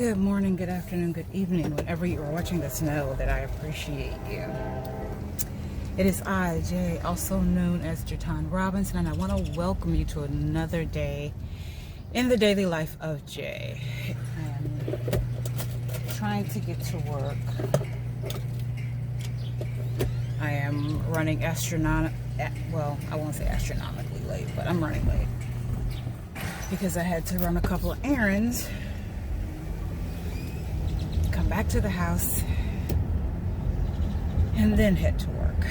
Good morning, good afternoon, good evening. Whenever you're watching this, know that I appreciate you. It is I, Jay, also known as Juaitan Robinson, and I want to welcome you to another day in the daily life of Jay. I am trying to get to work. I am running well, I won't say astronomically late, but I'm running late because I had to run a couple of errands, come back to the house, and then head to work.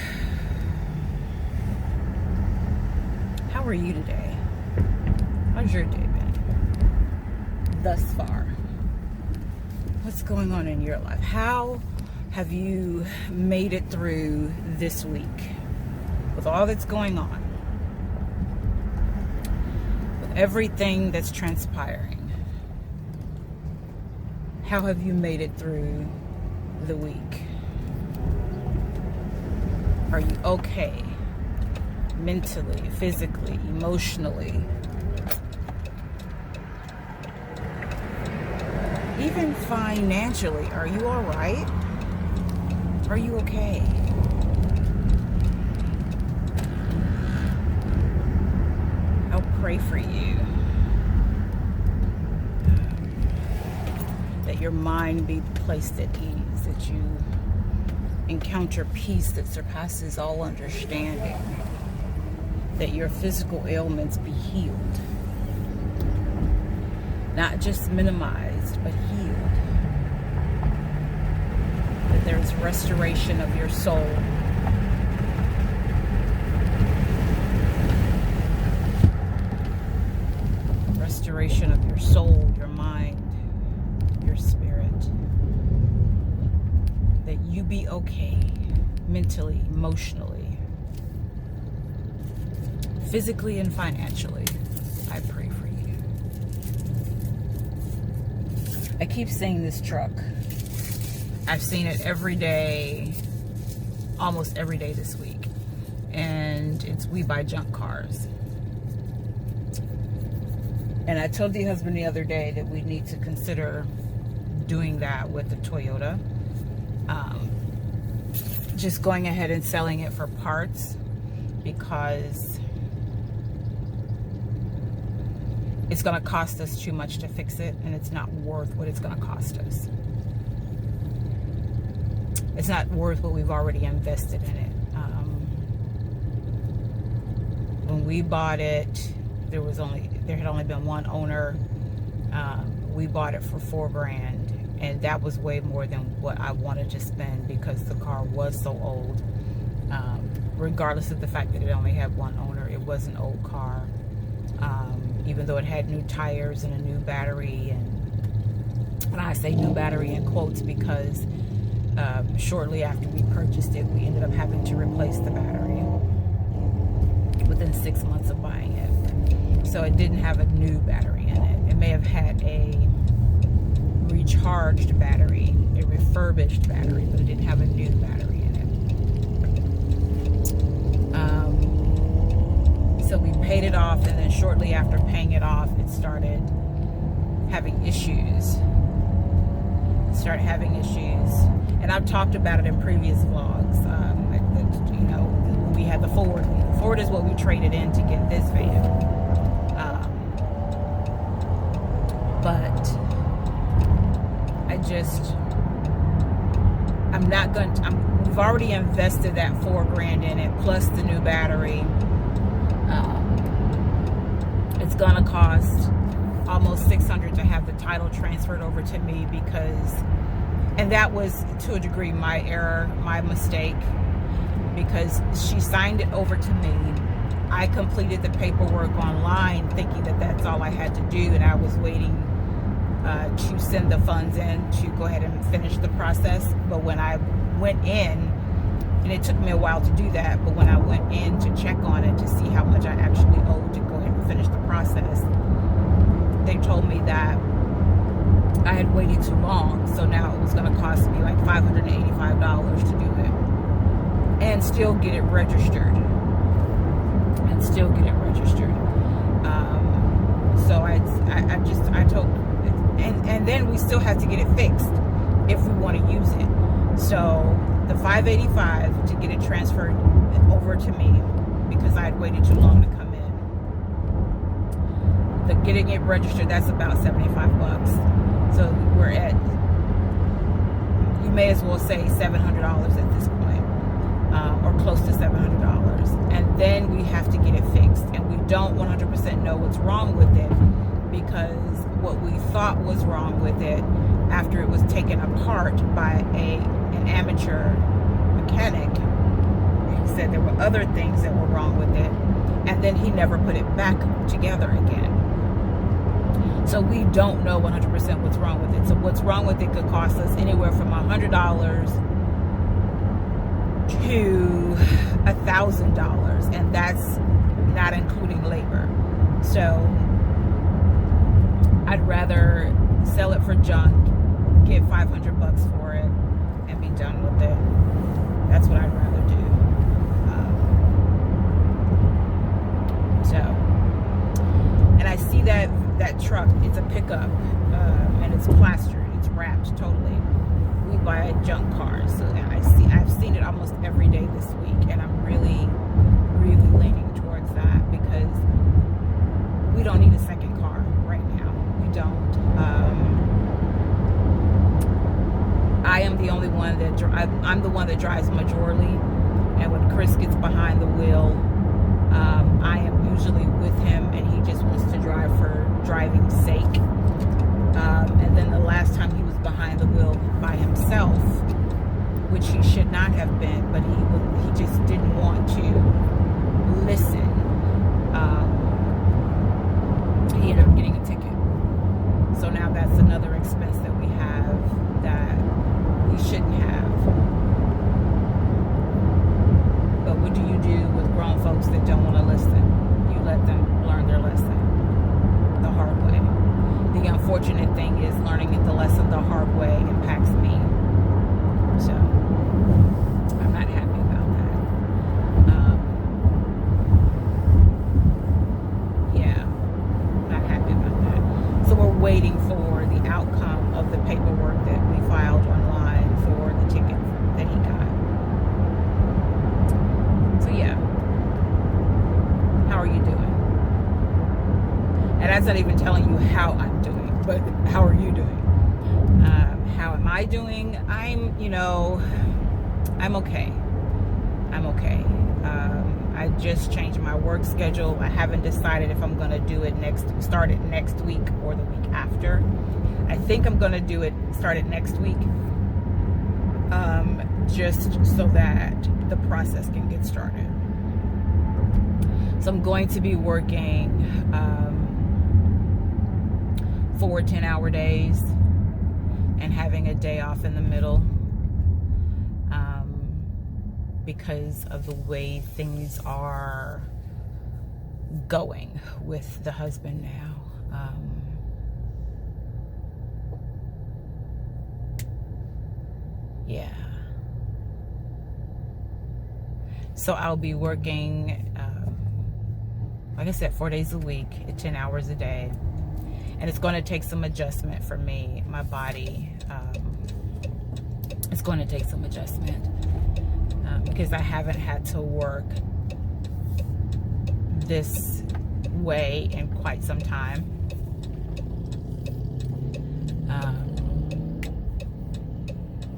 How are you today? How's your day been thus far? What's going on in your life? How have you made it through this week with all that's going on, with everything that's transpiring? How have you made it through the week? Are you okay? Mentally, physically, emotionally? Even financially, are you all right? Are you okay? I'll pray for you. That your mind be placed at ease, that you encounter peace that surpasses all understanding, that your physical ailments be healed, not just minimized, but healed, that there's restoration of your soul, restoration of your soul, your mind, your spirit, that you be okay mentally, emotionally, physically, and financially. I pray for you. I keep seeing this truck. I've seen it every day, almost every day this week, and it's We Buy Junk Cars. And I told the husband the other day that we need to consider doing that with the Toyota. Just going ahead and selling it for parts, because it's going to cost us too much to fix it, and it's not worth what it's going to cost us. It's not worth what we've already invested in it. When we bought it, there had only been one owner. We bought it for $4,000, and that was way more than what I wanted to spend because the car was so old. Regardless of the fact that it only had one owner, it was an old car. Even though it had new tires and a new battery, and I say new battery in quotes because shortly after we purchased it, we ended up having to replace the battery within 6 months of buying it. So it didn't have a new battery in it. It may have had a recharged battery, a refurbished battery, but it didn't have a new battery in it. So we paid it off, and then shortly after paying it off, it started having issues. And I've talked about it in previous vlogs. We had the Ford. The Ford is what we traded in to get this van. But we've already invested that $4,000 in it, plus the new battery. It's gonna cost almost $600 to have the title transferred over to me, and that was to a degree my error, my mistake, because she signed it over to me. I completed the paperwork online thinking that that's all I had to do, and I was waiting to send the funds in to go ahead and finish the process. But when I went in, and it took me a while to do that, but when I went in to check on it to see how much I actually owed to go ahead and finish the process, they told me that I had waited too long, so now it was going to cost me like $585 to do it and still get it registered. So I told and then we still have to get it fixed if we want to use it. So the $585 to get it transferred over to me, because I had waited too long to come in. The getting it registered, that's about $75. So we're at, you may as well say $700 at this point, or close to $700. And then we have to get it fixed, and we don't 100% know what's wrong with it, because what we thought was wrong with it after it was taken apart by an amateur mechanic, he said there were other things that were wrong with it, and then he never put it back together again. So we don't know 100% what's wrong with it. So what's wrong with it could cost us anywhere from $100 to $1,000, and that's not including labor. So I'd rather sell it for junk, get $500 for it, and be done with it. That's what I'd rather do. And I see that truck, it's a pickup, and it's plastered, it's wrapped totally. We buy junk cars, so I've seen it almost every day this week, and I'm really, really leaning towards that, because we don't need a second car right now. We don't. I am the only one I'm the one that drives majorly, and when Chris gets behind the wheel, I am usually with him, and he just wants to drive for driving's sake. And then the last time he was behind the wheel by himself, which he should not have been, but he just didn't want to listen. He ended up getting a ticket. So now that's another expense that we have that we shouldn't have. But what do you do with grown folks that don't want to listen? You let them learn their lesson the hard way. The unfortunate thing is learning the lesson the hard way impacts me. So I'm not happy about that. Yeah, not happy about that. So we're waiting for the outcome of the paperwork that we filed online for the ticket that he got. So yeah, how are you doing? And that's not even telling you how I'm doing, but how are you doing? How am I doing? I'm okay. I'm okay. I just changed my work schedule. I haven't decided if I'm going to start it next week or the week after. I think I'm going to start it next week, just so that the process can get started. So I'm going to be working 4 10-hour days and having a day off in the middle, because of the way things are going with the husband now. Yeah. So I'll be working, like I said, 4 days a week at 10 hours a day. And it's going to take some adjustment for me, my body. It's going to take some adjustment, because I haven't had to work this way in quite some time.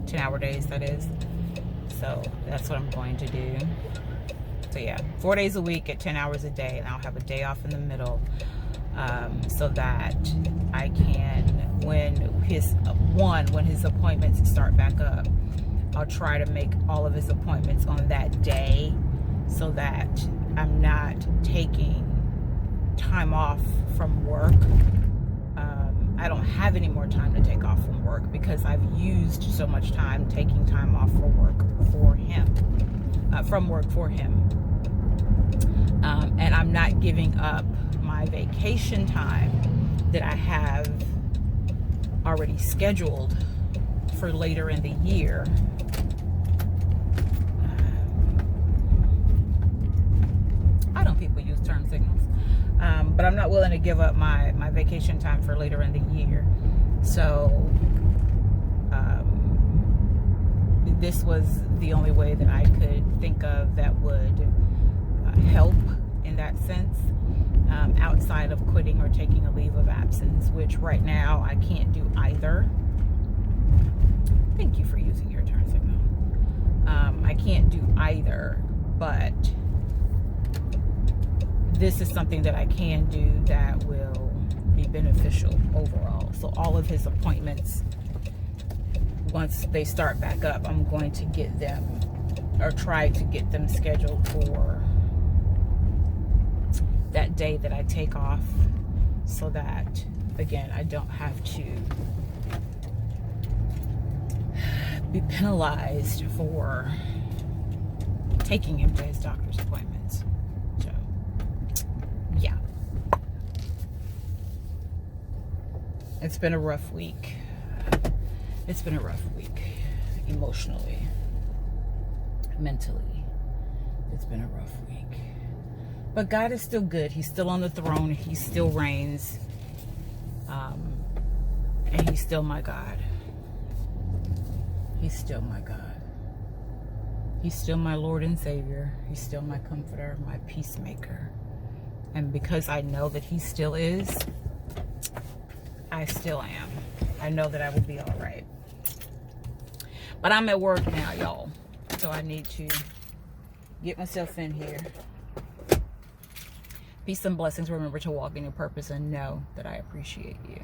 10-hour days, that is. So that's what I'm going to do. So yeah, 4 days a week at 10 hours a day, and I'll have a day off in the middle, so that I can, when his appointments start back up, I'll try to make all of his appointments on that day, so that I'm not taking time off from work. I don't have any more time to take off from work, because I've used so much time taking time off from work for him. And I'm not giving up my vacation time that I have already scheduled for later in the year. I know people use turn signals, but I'm not willing to give up my vacation time for later in the year. So this was the only way that I could think of that would help in that sense, outside of quitting or taking a leave of absence, which right now I can't do either. Thank you for using your turn signal. I can't do either, but this is something that I can do that will be beneficial overall. So all of his appointments, once they start back up, I'm going to get them, or try to get them scheduled for that day that I take off, so that, again, I don't have to be penalized for taking him to his doctor's appointments. So, yeah. It's been a rough week. It's been a rough week, emotionally, mentally. It's been a rough week. But God is still good. He's still on the throne. He still reigns. And he's still my God. He's still my God. He's still my Lord and Savior. He's still my comforter, my peacemaker. And because I know that he still is, I still am. I know that I will be all right. But I'm at work now, y'all. So I need to get myself in here. Peace and blessings. Remember to walk in your purpose and know that I appreciate you.